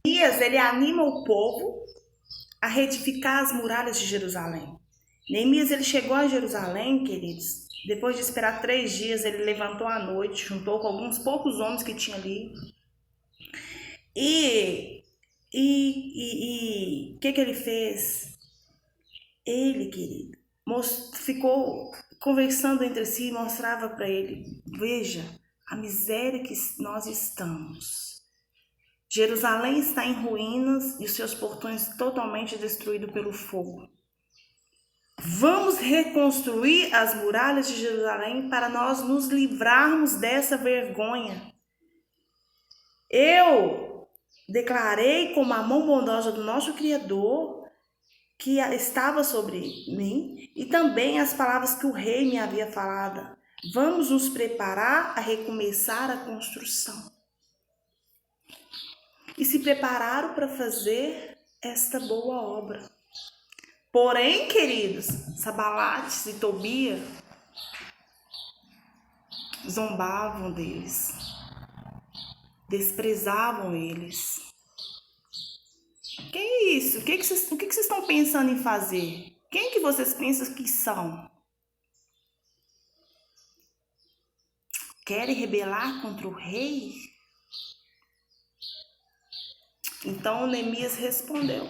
Neemias, ele anima o povo a retificar as muralhas de Jerusalém. Neemias, ele chegou a Jerusalém, queridos. Depois de esperar 3 dias, ele levantou à noite, juntou com alguns poucos homens que tinha ali. E o que ele fez? Ele, querido, ficou conversando entre si e mostrava para ele: veja a miséria que nós estamos. Jerusalém está em ruínas e os seus portões totalmente destruídos pelo fogo. Vamos reconstruir as muralhas de Jerusalém para nós nos livrarmos dessa vergonha. Eu declarei como a mão bondosa do nosso Criador que estava sobre mim e também as palavras que o rei me havia falado. Vamos nos preparar a recomeçar a construção. E se prepararam para fazer esta boa obra. Porém, queridos, Sabalates e Tobia zombavam deles, desprezavam eles. Que é isso? O que vocês estão pensando em fazer? Quem que vocês pensam que são? Querem rebelar contra o rei? Então Neemias respondeu: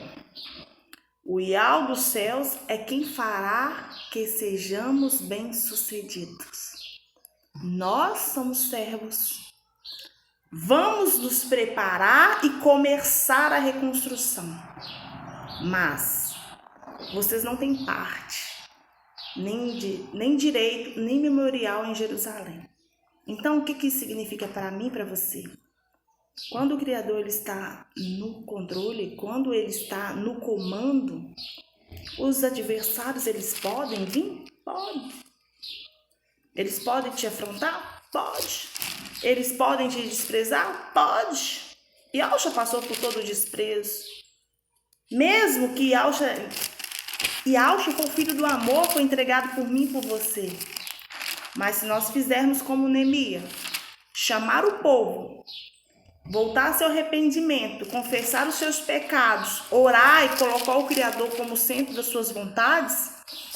o Yahvé dos céus é quem fará que sejamos bem-sucedidos. Nós somos servos. Vamos nos preparar e começar a reconstrução. Mas vocês não têm parte, nem direito, nem memorial em Jerusalém. Então, o que isso significa para mim e para você? Quando o Criador ele está no controle, quando ele está no comando, os adversários eles podem vir? Podem. Eles podem te afrontar? Pode. Eles podem te desprezar? Pode. Yahushua passou por todo o desprezo. Mesmo que Yahushua foi o filho do amor, foi entregado por mim e por você. Mas se nós fizermos como Neemias, chamar o povo, voltar ao seu arrependimento, confessar os seus pecados, orar e colocar o Criador como centro das suas vontades,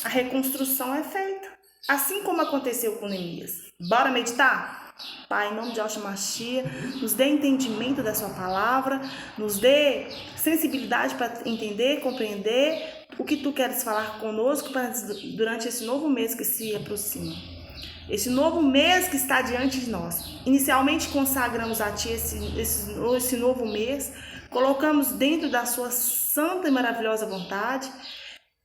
a reconstrução é feita. Assim como aconteceu com Neemias. Bora meditar? Pai, em nome de Yahshua Mashiach, nos dê entendimento da sua palavra, nos dê sensibilidade para entender, compreender o que tu queres falar conosco durante esse novo mês que se aproxima. Esse novo mês que está diante de nós. Inicialmente consagramos a Ti esse novo mês, colocamos dentro da Sua santa e maravilhosa vontade.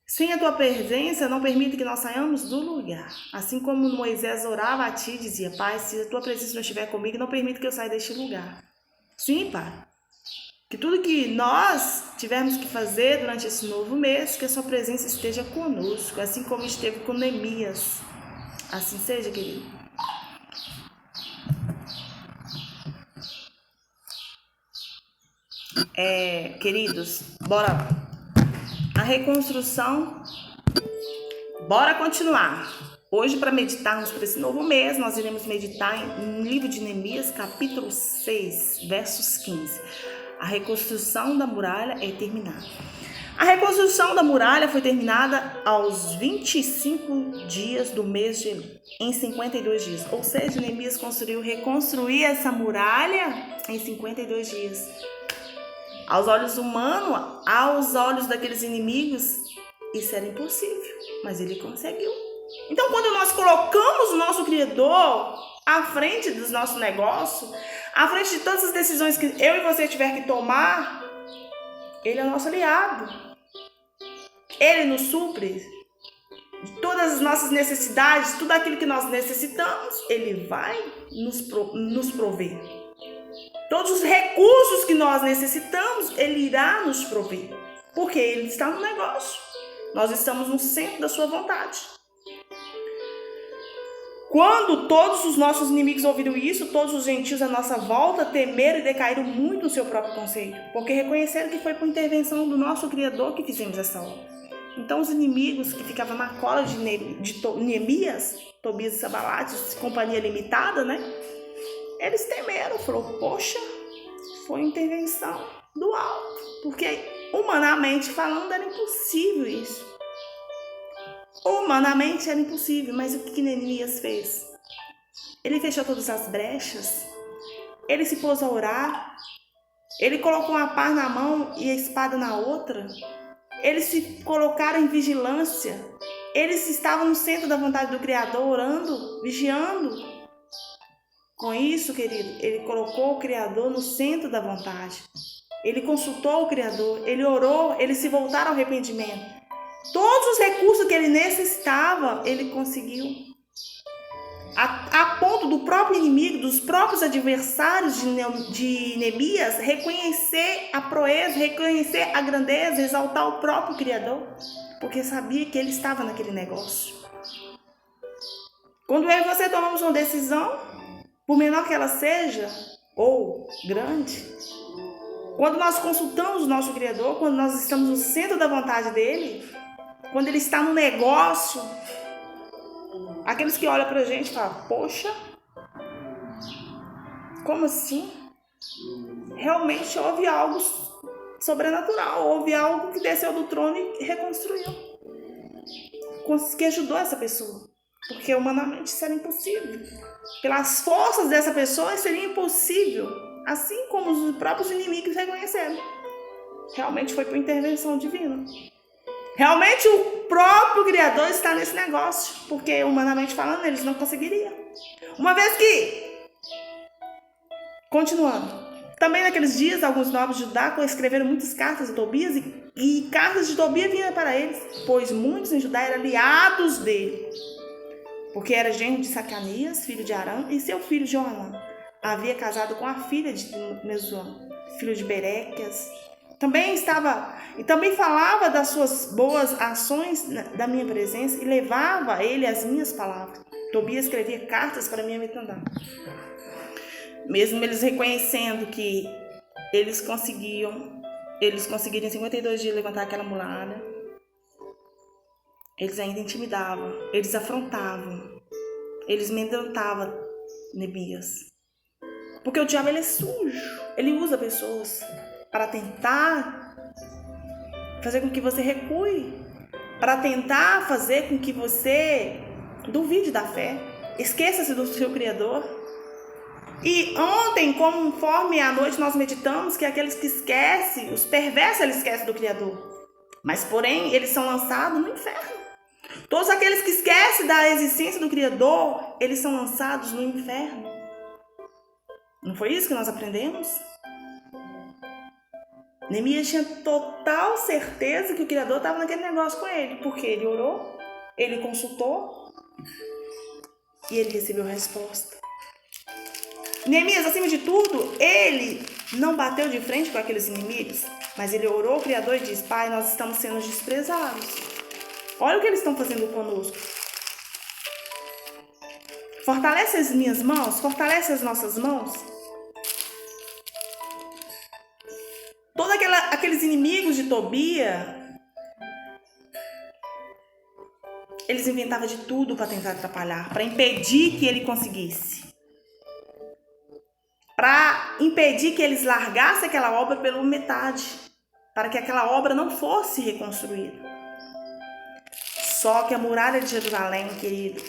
Sem a Tua presença, não permita que nós saiamos do lugar. Assim como Moisés orava a Ti e dizia: Pai, se a Tua presença não estiver comigo, não permita que eu saia deste lugar. Sim, Pai. Que tudo que nós tivermos que fazer durante esse novo mês, que a Sua presença esteja conosco, assim como esteve com Neemias. Assim seja, querido. Queridos, bora lá. A reconstrução, bora continuar. Hoje, para meditarmos por esse novo mês, nós iremos meditar no livro de Neemias, capítulo 6, versos 15. A reconstrução da muralha é terminada. A reconstrução da muralha foi terminada aos 25 dias do mês de Elul, em 52 dias. Ou seja, Neemias reconstruir essa muralha em 52 dias. Aos olhos humanos, aos olhos daqueles inimigos, isso era impossível, mas ele conseguiu. Então, quando nós colocamos o nosso Criador à frente dos nossos negócios, à frente de todas as decisões que eu e você tiver que tomar, ele é nosso aliado. Ele nos supre de todas as nossas necessidades, tudo aquilo que nós necessitamos, ele vai nos prover. Todos os recursos que nós necessitamos, ele irá nos prover. Porque ele está no negócio. Nós estamos no centro da sua vontade. Quando todos os nossos inimigos ouviram isso, todos os gentios à nossa volta temeram e decaíram muito no seu próprio conceito. Porque reconheceram que foi por intervenção do nosso Criador que fizemos essa obra. Então os inimigos que ficavam na cola de Neemias, Tobias e Sabalates, companhia limitada, né? Eles temeram, falou: poxa, foi intervenção. do alto, porque humanamente falando era impossível isso. Humanamente era impossível, mas o que Neemias fez? Ele fechou todas as brechas, ele se pôs a orar, ele colocou uma pá na mão e a espada na outra, eles se colocaram em vigilância, eles estavam no centro da vontade do Criador, orando, vigiando. Com isso, querido, ele colocou o Criador no centro da vontade. Ele consultou o Criador, ele orou, eles se voltaram ao arrependimento. Todos os recursos que ele necessitava, ele conseguiu. A ponto do próprio inimigo, dos próprios adversários de Neemias, reconhecer a proeza, reconhecer a grandeza, exaltar o próprio Criador, porque sabia que ele estava naquele negócio. Quando eu e você tomamos uma decisão, por menor que ela seja, ou grande, quando nós consultamos o nosso Criador, quando nós estamos no centro da vontade dele, quando ele está no negócio, aqueles que olham pra gente e falam, poxa, como assim? Realmente houve algo sobrenatural, houve algo que desceu do trono e reconstruiu, que ajudou essa pessoa, porque humanamente isso era impossível. Pelas forças dessa pessoa seria impossível, assim como os próprios inimigos reconheceram. Realmente foi por intervenção divina. Realmente o próprio Criador está nesse negócio, porque humanamente falando eles não conseguiriam. Uma vez que, continuando, também naqueles dias alguns nobres de Judá escreveram muitas cartas a Tobias e cartas de Tobias vinham para eles, pois muitos em Judá eram aliados dele. Porque era genro de Sacanias, filho de Arã, e seu filho Joanã havia casado com a filha de Mesuã, filho de Berequias. Também falava das suas boas ações da minha presença e levava a ele as minhas palavras. Tobias escrevia cartas para minha Mitandá. Mesmo eles reconhecendo que eles conseguiriam em 52 dias levantar aquela muralha, eles ainda intimidavam, eles afrontavam, eles amedrontavam Neemias. Porque o diabo ele é sujo, ele usa pessoas para tentar fazer com que você recue, para tentar fazer com que você duvide da fé, esqueça-se do seu Criador. E ontem, conforme à noite nós meditamos que aqueles que esquecem, os perversos, eles esquecem do Criador. Mas porém, eles são lançados no inferno. Todos aqueles que esquecem da existência do Criador, eles são lançados no inferno. Não foi isso que nós aprendemos? Neemias tinha total certeza que o Criador estava naquele negócio com ele, porque ele orou, ele consultou e ele recebeu a resposta. Neemias, acima de tudo, ele não bateu de frente com aqueles inimigos, mas ele orou ao Criador e disse, Pai, nós estamos sendo desprezados. Olha o que eles estão fazendo conosco. Fortalece as minhas mãos, fortalece as nossas mãos. Todos aqueles inimigos de Tobias, eles inventavam de tudo para tentar atrapalhar, para impedir que ele conseguisse. Para impedir que eles largassem aquela obra pela metade, para que aquela obra não fosse reconstruída. Só que a muralha de Jerusalém, querido,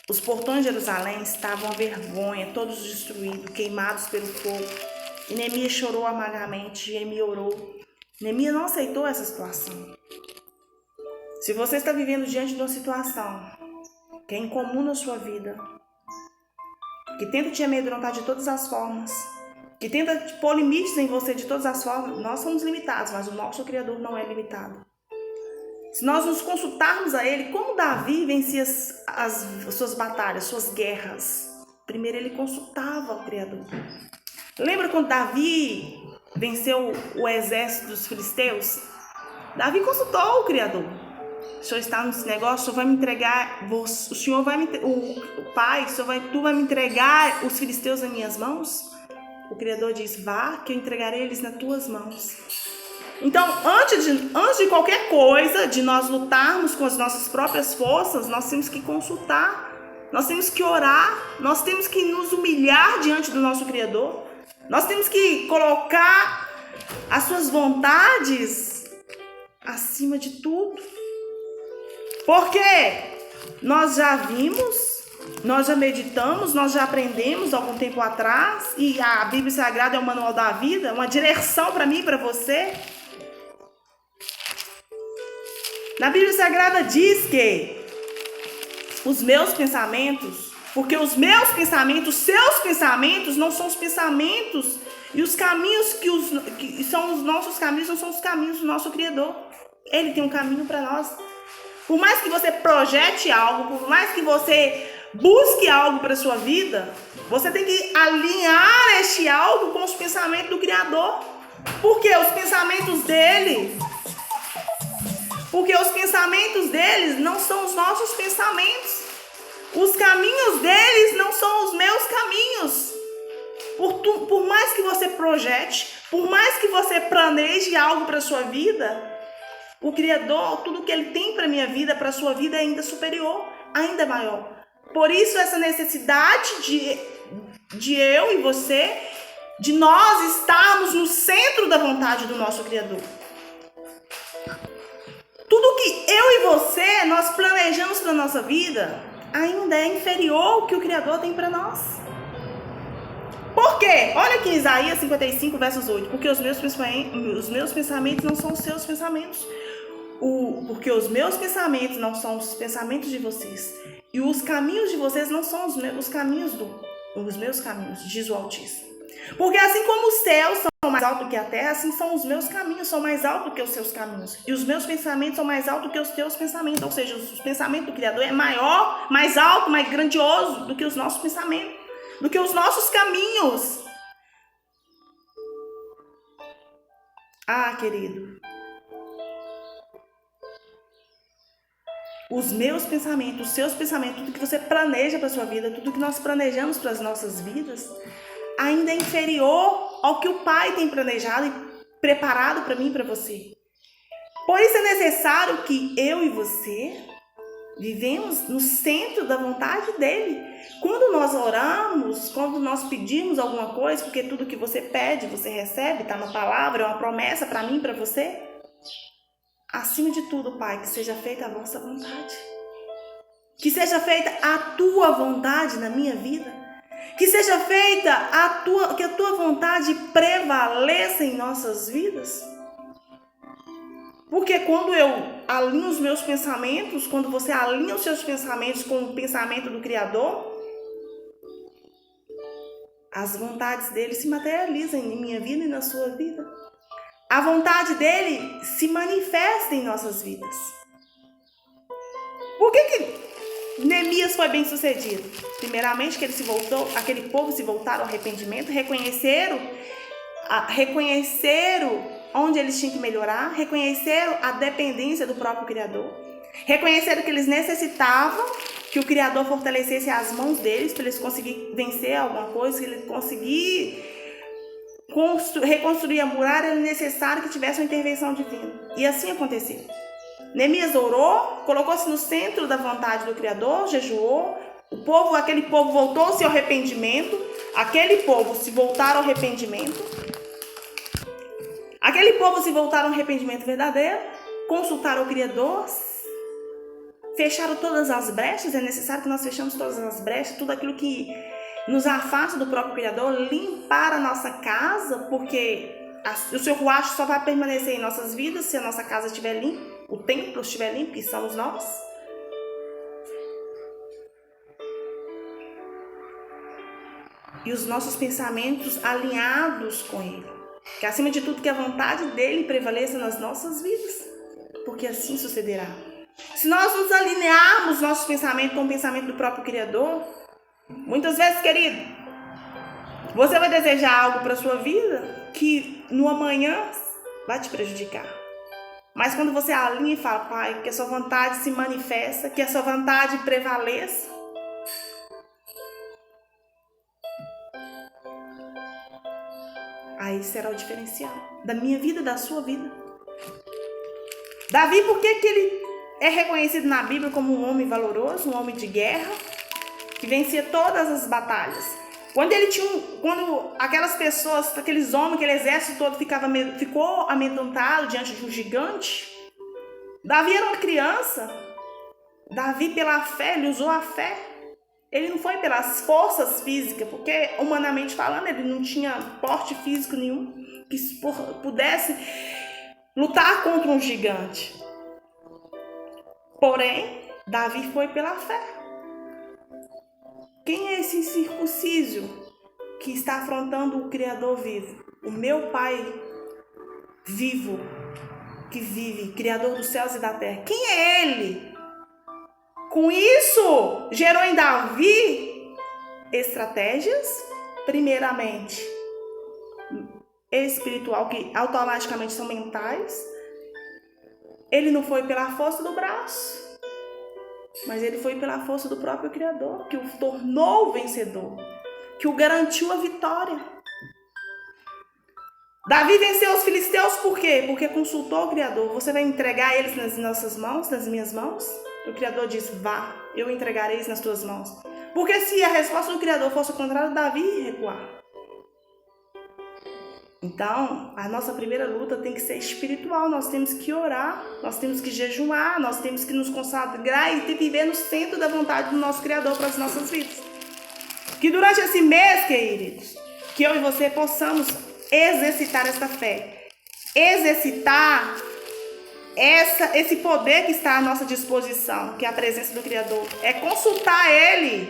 os portões de Jerusalém estavam à vergonha, todos destruídos, queimados pelo fogo. E Neemias chorou amargamente, Neemias orou. Neemias não aceitou essa situação. Se você está vivendo diante de uma situação que é incomum na sua vida, que tenta te amedrontar de todas as formas, que tenta pôr limites em você de todas as formas, nós somos limitados, mas o nosso Criador não é limitado. Se nós nos consultarmos a Ele, como Davi vencia as suas batalhas, suas guerras? Primeiro ele consultava o Criador. Lembra quando Davi venceu o exército dos filisteus? Davi consultou o Criador. O Senhor está nesse negócio, o Senhor vai me entregar, o Senhor vai me, o Pai, tu vai me entregar os filisteus nas minhas mãos? O Criador diz, vá que eu entregarei eles nas tuas mãos. Então, antes de qualquer coisa, de nós lutarmos com as nossas próprias forças, nós temos que consultar, nós temos que orar, nós temos que nos humilhar diante do nosso Criador, nós temos que colocar as suas vontades acima de tudo. Porque nós já vimos, nós já meditamos, nós já aprendemos algum tempo atrás, e a Bíblia Sagrada é o manual da vida, uma direção para mim e para você. Na Bíblia Sagrada diz que os meus pensamentos, porque os meus pensamentos, seus pensamentos não são os pensamentos e os caminhos que são os nossos caminhos, não são os caminhos do nosso Criador. Ele tem um caminho para nós. Por mais que você projete algo, por mais que você busque algo para a sua vida, você tem que alinhar este algo com os pensamentos do Criador. Porque os pensamentos dele não são os nossos pensamentos. Os caminhos deles não são os meus caminhos. Por mais que você projete, por mais que você planeje algo para a sua vida, o Criador, tudo que Ele tem para a minha vida, para a sua vida é ainda superior, ainda maior. Por isso essa necessidade de eu e você, de nós estarmos no centro da vontade do nosso Criador. Tudo que eu e você, nós planejamos para a nossa vida, ainda é inferior ao que o Criador tem para nós. Por quê? Olha aqui em Isaías 55, versos 8. Porque os meus pensamentos não são os seus pensamentos. Porque os meus pensamentos não são os pensamentos de vocês. E os caminhos de vocês não são os meus caminhos, diz o Altíssimo. Porque assim como os céus são mais altos que a terra, assim são os meus caminhos, são mais altos que os seus caminhos. E os meus pensamentos são mais altos que os teus pensamentos. Ou seja, os pensamentos do Criador é maior, mais alto, mais grandioso do que os nossos pensamentos, do que os nossos caminhos. Ah, querido. Os meus pensamentos, os seus pensamentos, tudo que você planeja para a sua vida, tudo que nós planejamos para as nossas vidas, ainda é inferior ao que o Pai tem planejado e preparado para mim e para você. Por isso é necessário que eu e você vivemos no centro da vontade dele. Quando nós oramos, quando nós pedimos alguma coisa, porque tudo que você pede, você recebe, está na palavra, é uma promessa para mim e para você. Acima de tudo, Pai, que seja feita a vossa vontade. Que seja feita a tua vontade na minha vida. Que seja feita que a tua vontade prevaleça em nossas vidas. Porque quando eu alinho os meus pensamentos, quando você alinha os seus pensamentos com o pensamento do Criador, as vontades dele se materializam em minha vida e na sua vida. A vontade dele se manifesta em nossas vidas. Por que Neemias foi bem sucedido? Primeiramente que aquele povo se voltaram ao arrependimento, reconheceram onde eles tinham que melhorar, reconheceram a dependência do próprio Criador, reconheceram que eles necessitavam que o Criador fortalecesse as mãos deles para eles conseguirem vencer alguma coisa, que eles conseguirem reconstruir a muralha, era necessário que tivesse uma intervenção divina. E assim aconteceu. Neemias orou, colocou-se no centro da vontade do Criador, jejuou. Aquele povo voltou-se ao arrependimento. Aquele povo se voltaram ao arrependimento. Aquele povo se voltaram ao arrependimento verdadeiro. Consultaram o Criador. Fecharam todas as brechas. É necessário que nós fechemos todas as brechas. Tudo aquilo que nos afasta do próprio Criador, limpar a nossa casa, porque o seu ruacho só vai permanecer em nossas vidas se a nossa casa estiver limpa, o templo estiver limpo, que somos nós. E os nossos pensamentos alinhados com Ele. Que acima de tudo que a vontade dEle prevaleça nas nossas vidas, porque assim sucederá. Se nós nos alinharmos nossos pensamentos com o pensamento do próprio Criador, muitas vezes, querido, você vai desejar algo para a sua vida que no amanhã vai te prejudicar. Mas quando você alinha e fala, Pai, que a sua vontade se manifesta, que a sua vontade prevaleça, aí será o diferencial da minha vida e da sua vida. Davi, por que ele é reconhecido na Bíblia como um homem valoroso, um homem de guerra, que vencia todas as batalhas? Quando aquelas pessoas, aqueles homens, aquele exército todo ficou amedrontado diante de um gigante, Davi era uma criança. Davi, pela fé, ele usou a fé. Ele não foi pelas forças físicas, porque humanamente falando, ele não tinha porte físico nenhum que pudesse lutar contra um gigante. Porém, Davi foi pela fé. Quem é esse incircunciso que está afrontando o Criador vivo? O meu Pai vivo, que vive, Criador dos céus e da terra. Quem é ele? Com isso, gerou em Davi estratégias, primeiramente espiritual, que automaticamente são mentais. Ele não foi pela força do braço, mas ele foi pela força do próprio Criador, que o tornou vencedor, que o garantiu a vitória. Davi venceu os filisteus por quê? Porque consultou o Criador. Você vai entregar eles nas nossas mãos, nas minhas mãos? O Criador disse, vá, eu entregarei eles nas tuas mãos. Porque se a resposta do Criador fosse o contrário, Davi ia recuar. Então, a nossa primeira luta tem que ser espiritual. Nós temos que orar, nós temos que jejuar, nós temos que nos consagrar e viver no centro da vontade do nosso Criador para as nossas vidas. Que durante esse mês, queridos, que eu e você possamos exercitar essa fé, exercitar esse poder que está à nossa disposição, que é a presença do Criador, é consultar Ele,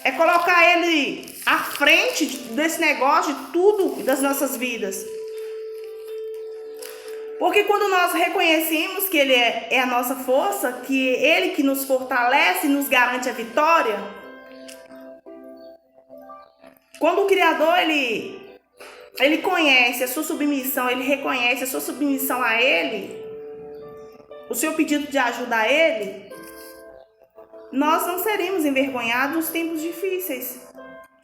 é colocar Ele à frente desse negócio, de tudo das nossas vidas. Porque quando nós reconhecemos que Ele é a nossa força, que Ele que nos fortalece e nos garante a vitória, quando o Criador, ele conhece a sua submissão, ele reconhece a sua submissão a Ele, o seu pedido de ajuda a Ele, nós não seremos envergonhados nos tempos difíceis.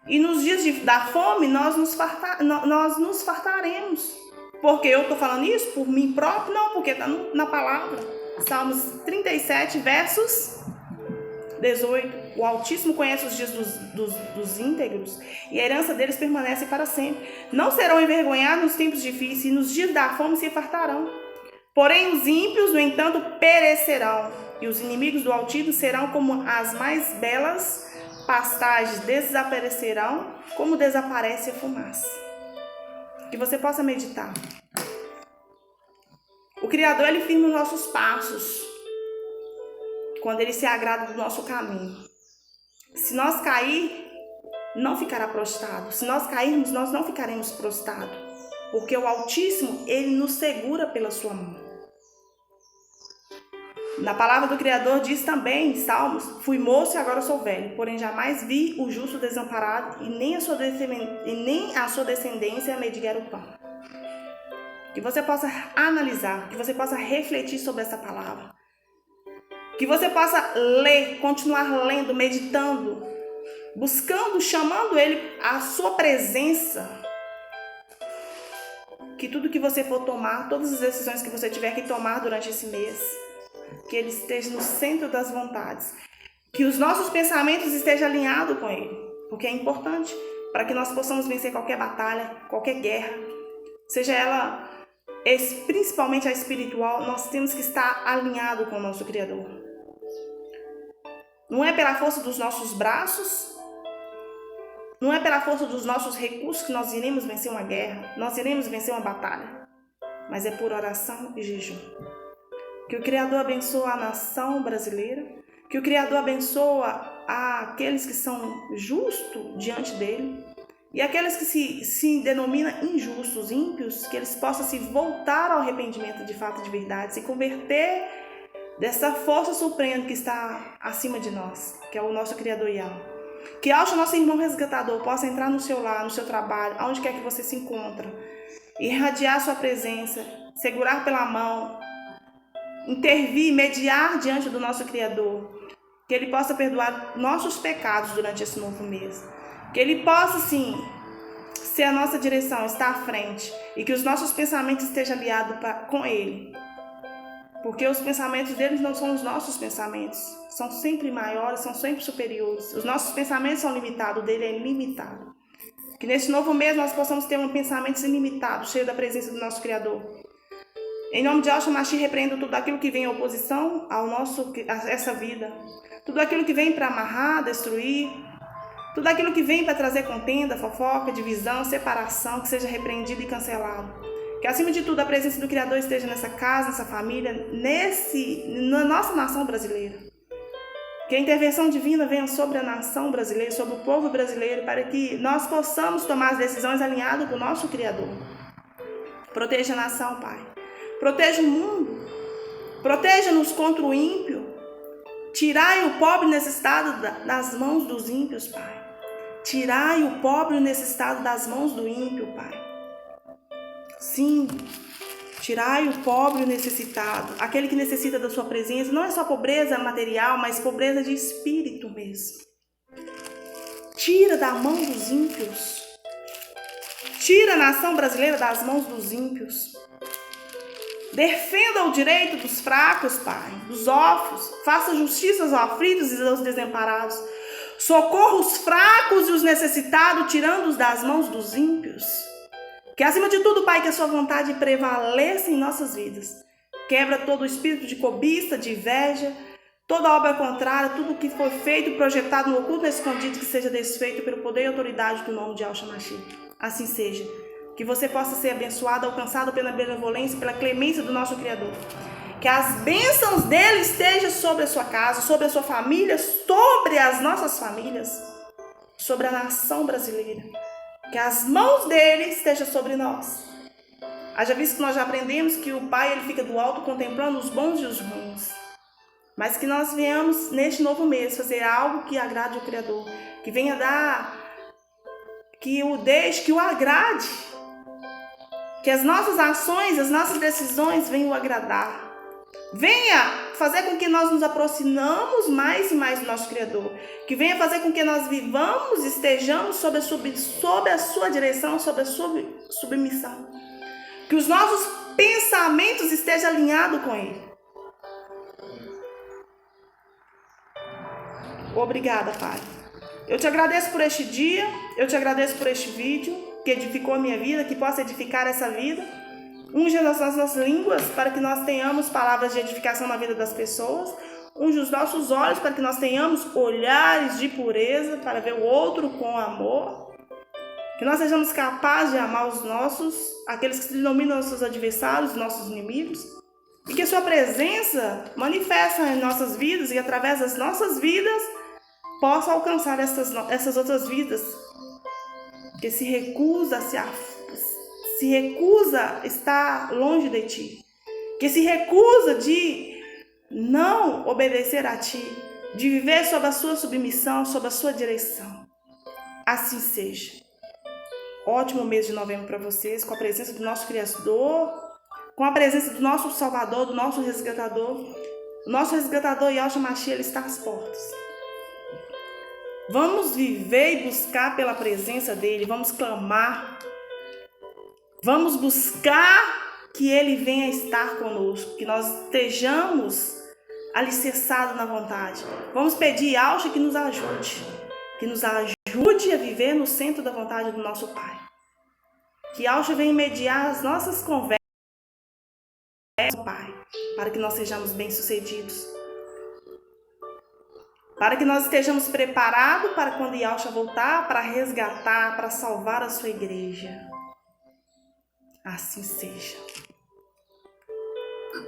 E nos dias da fome, nós nos fartaremos. Porque eu estou falando isso por mim próprio? Não, porque está na palavra. Salmos 37, versos 18. O Altíssimo conhece os dias dos íntegros e a herança deles permanece para sempre. Não serão envergonhados nos tempos difíceis e nos dias da fome se fartarão. Porém, os ímpios, no entanto, perecerão e os inimigos do Altíssimo serão como as mais belas pastagens, desaparecerão como desaparece a fumaça. Que você possa meditar. O Criador, ele firma os nossos passos quando ele se agrada do nosso caminho. Se nós cair, não ficará prostrado. Se nós cairmos, nós não ficaremos prostrados. Porque o Altíssimo, ele nos segura pela sua mão. Na palavra do Criador diz também, em Salmos, fui moço e agora sou velho, porém jamais vi o justo desamparado e nem a sua descendência mendigar o pão. Que você possa analisar, que você possa refletir sobre essa palavra. Que você possa ler, continuar lendo, meditando, buscando, chamando Ele à sua presença. Que tudo que você for tomar, todas as decisões que você tiver que tomar durante esse mês, que Ele esteja no centro das vontades. Que os nossos pensamentos estejam alinhados com Ele. Porque é importante para que nós possamos vencer qualquer batalha, qualquer guerra. Seja ela, principalmente a espiritual, nós temos que estar alinhados com o nosso Criador. Não é pela força dos nossos braços, não é pela força dos nossos recursos que nós iremos vencer uma guerra, nós iremos vencer uma batalha. Mas é por oração e jejum. Que o Criador abençoe a nação brasileira, que o Criador abençoe aqueles que são justos diante dele e aqueles que se denominam injustos, ímpios, que eles possam se voltar ao arrependimento de fato e de verdade, se converter dessa força suprema que está acima de nós, que é o nosso Criador Yahweh. Que ao nosso irmão resgatador possa entrar no seu lar, no seu trabalho, aonde quer que você se encontre, irradiar sua presença, segurar pela mão, intervir, mediar diante do nosso Criador, que Ele possa perdoar nossos pecados durante esse novo mês, que Ele possa sim ser a nossa direção, estar à frente, e que os nossos pensamentos estejam aliados com Ele, Porque os pensamentos deles não são os nossos pensamentos. São sempre maiores, são sempre superiores. Os nossos pensamentos são limitados, o dele é ilimitado. Que nesse novo mês nós possamos ter um pensamento ilimitado, cheio da presença do nosso Criador. Em nome de Yahshua Mashiach, repreendo tudo aquilo que vem em oposição a essa vida. Tudo aquilo que vem para amarrar, destruir. Tudo aquilo que vem para trazer contenda, fofoca, divisão, separação, que seja repreendido e cancelado. Que acima de tudo a presença do Criador esteja nessa casa, nessa família, na nossa nação brasileira. Que a intervenção divina venha sobre a nação brasileira, sobre o povo brasileiro, para que nós possamos tomar as decisões alinhadas com o nosso Criador. Proteja a nação, Pai. Proteja o mundo. Proteja-nos contra o ímpio. Tirai o pobre necessitado das mãos dos ímpios, Pai. Tirai o pobre necessitado das mãos do ímpio, Pai. Sim, tirai o pobre necessitado, aquele que necessita da sua presença. Não é só pobreza material, mas pobreza de espírito mesmo. Tira da mão dos ímpios. Tira a nação brasileira das mãos dos ímpios. Defenda o direito dos fracos, Pai, dos órfãos. Faça justiça aos aflitos e aos desamparados. Socorra os fracos e os necessitados, tirando-os das mãos dos ímpios. Que acima de tudo, Pai, que a sua vontade prevaleça em nossas vidas. Quebra todo o espírito de cobiça, de inveja, toda obra contrária, tudo que foi feito e projetado no oculto e escondido, que seja desfeito pelo poder e autoridade do nome de Yahshua Mashiach. Assim seja. Que você possa ser abençoado, alcançado pela benevolência, pela clemência do nosso Criador. Que as bênçãos dele estejam sobre a sua casa, sobre a sua família, sobre as nossas famílias, sobre a nação brasileira. Que as mãos dele estejam sobre nós. Haja visto que nós já aprendemos que o Pai ele fica do alto contemplando os bons e os ruins. Mas que nós venhamos neste novo mês fazer algo que agrade o Criador. Que venha dar, que o deixe, que o agrade. Que as nossas ações, as nossas decisões venham agradar. Venha fazer com que nós nos aproximamos mais e mais do nosso Criador. Que venha fazer com que nós vivamos, estejamos sob a sua direção, sob a sua submissão. Que os nossos pensamentos estejam alinhados com Ele. Obrigada, Pai. Eu te agradeço por este dia, eu te agradeço por este vídeo que edificou a minha vida, que possa edificar essa vida. Unge as nossas línguas para que nós tenhamos palavras de edificação na vida das pessoas. Unge os nossos olhos para que nós tenhamos olhares de pureza para ver o outro com amor. Que nós sejamos capazes de amar aqueles que se denominam nossos adversários, nossos inimigos. E que a sua presença manifesta em nossas vidas e através das nossas vidas possa alcançar essas outras vidas que se recusa a estar longe de ti, que se recusa de não obedecer a ti, de viver sob a sua submissão, sob a sua direção. Assim seja. Ótimo mês de novembro para vocês, com a presença do nosso Criador, com a presença do nosso Salvador, do nosso Resgatador. O nosso Resgatador, Yahshua Mashiach, ele está às portas. Vamos viver e buscar pela presença dele, vamos clamar, vamos buscar que ele venha estar conosco, que nós estejamos alicerçados na vontade. Vamos pedir a Yahshua que nos ajude a viver no centro da vontade do nosso Pai. Que Yahshua venha mediar as nossas conversas, Pai, para que nós sejamos bem-sucedidos. Para que nós estejamos preparados para quando Yahshua voltar, para resgatar, para salvar a sua igreja. Assim seja.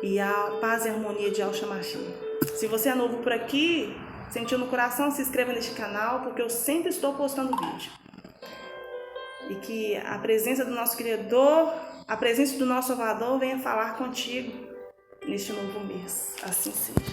E a paz e a harmonia de Yahshua Mashiach. Se você é novo por aqui, sentiu no coração, se inscreva neste canal, porque eu sempre estou postando vídeo. E que a presença do nosso Criador, a presença do nosso Salvador venha falar contigo neste novo mês. Assim seja.